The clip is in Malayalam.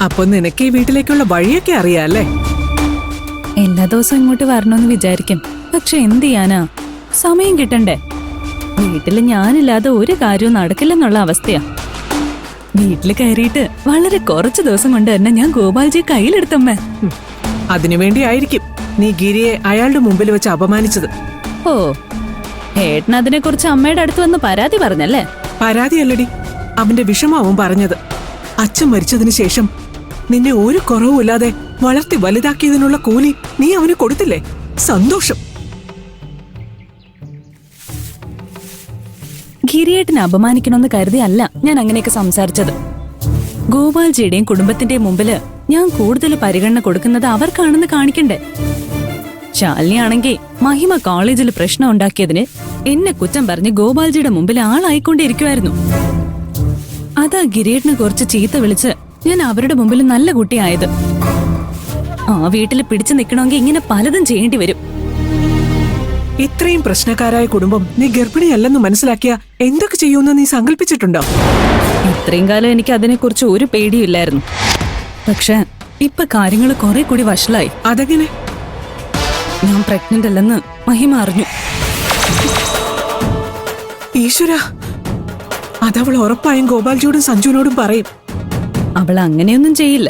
അപ്പൊ നിനക്ക് ഈ വീട്ടിലേക്കുള്ള വഴിയൊക്കെ അറിയാല്ലേ? എല്ലാ ദിവസവും ഇങ്ങോട്ട് വരണമെന്ന് വിചാരിക്കും. പക്ഷെ എന്ത് ചെയ്യാനാ, സമയം കിട്ടണ്ടേ. വീട്ടില് ഞാനില്ലാതെ ഒരു കാര്യവും നടക്കില്ലെന്നുള്ള അവസ്ഥയാ. വീട്ടില് കയറിയിട്ട് വളരെ കുറച്ചു ദിവസം കൊണ്ട് തന്നെ ഞാൻ ഗോപാൽജി കയ്യിലെടുത്തമ്മേ. അതിനുവേണ്ടി ആയിരിക്കും നീ ഗിരിയെ അയാളുടെ മുമ്പിൽ വെച്ച് അപമാനിച്ചത്. ഓ, ഏട്ടൻ അതിനെ കുറിച്ച് അമ്മയുടെ അടുത്ത് വന്ന് പരാതി പറഞ്ഞല്ലേ? പരാതിയല്ലടി, അവന്റെ വിഷമാവും പറഞ്ഞത്. അച്ഛൻ മരിച്ചതിന് ശേഷം നിന്നെ ഒരു കുറവുമില്ലാതെ വളർത്തി വലുതാക്കിയതിനുള്ള കൂലി നീ അവന് കൊടുത്തില്ലേ? സന്തോഷം. ഗിരിയേട്ടനെ അപമാനിക്കണമെന്ന് കരുതിയല്ല ഞാൻ അങ്ങനെയൊക്കെ സംസാരിച്ചത്. ഗോപാൽജിയുടെയും കുടുംബത്തിന്റെയും മുമ്പില് ഞാൻ കൂടുതൽ പരിഗണന കൊടുക്കുന്നത് അവർക്കാണെന്ന് കാണിക്കണ്ടേ. ശാലിനിയാണെങ്കിൽ മഹിമ കോളേജിൽ പ്രശ്നം ഉണ്ടാക്കിയതിന് എന്നെ കുറ്റം പറഞ്ഞ് ഗോപാൽജിയുടെ മുമ്പിൽ ആളായിക്കൊണ്ടിരിക്കുമായിരുന്നു. അതാ ഗിരിയേട്ടനെ കുറച്ച് ചീത്ത വിളിച്ച് ഞാൻ അവരുടെ മുമ്പിൽ നല്ല കുട്ടിയായത്. ആ വീട്ടിൽ പിടിച്ചു നിൽക്കണമെങ്കിൽ ഇങ്ങനെ പലതും ചെയ്യേണ്ടി വരും. ഇത്രയും പ്രശ്നക്കാരായ കുടുംബം നീ ഗർഭിണിയല്ലെന്ന് മനസ്സിലാക്കിയ എന്തൊക്കെ ചെയ്യുമെന്ന് നീ സങ്കല്പിച്ചിട്ടുണ്ടോ? ഇത്രയും കാലം എനിക്ക് അതിനെക്കുറിച്ച് ഒരു പേടിയില്ലായിരുന്നു. പക്ഷെ ഇപ്പൊ കാര്യങ്ങൾ കുറെ കൂടി വഷളായി. അതെങ്ങനെ? ഞാൻ പ്രഗ്നന്റ് അല്ലെന്ന് മഹിമ അറിഞ്ഞു. ഈശ്വരാ, അതവൾ ഉറപ്പായും ഗോപാൽജിയോടും സഞ്ജുവിനോടും പറയും. അവൾ അങ്ങനെയൊന്നും ചെയ്യില്ല.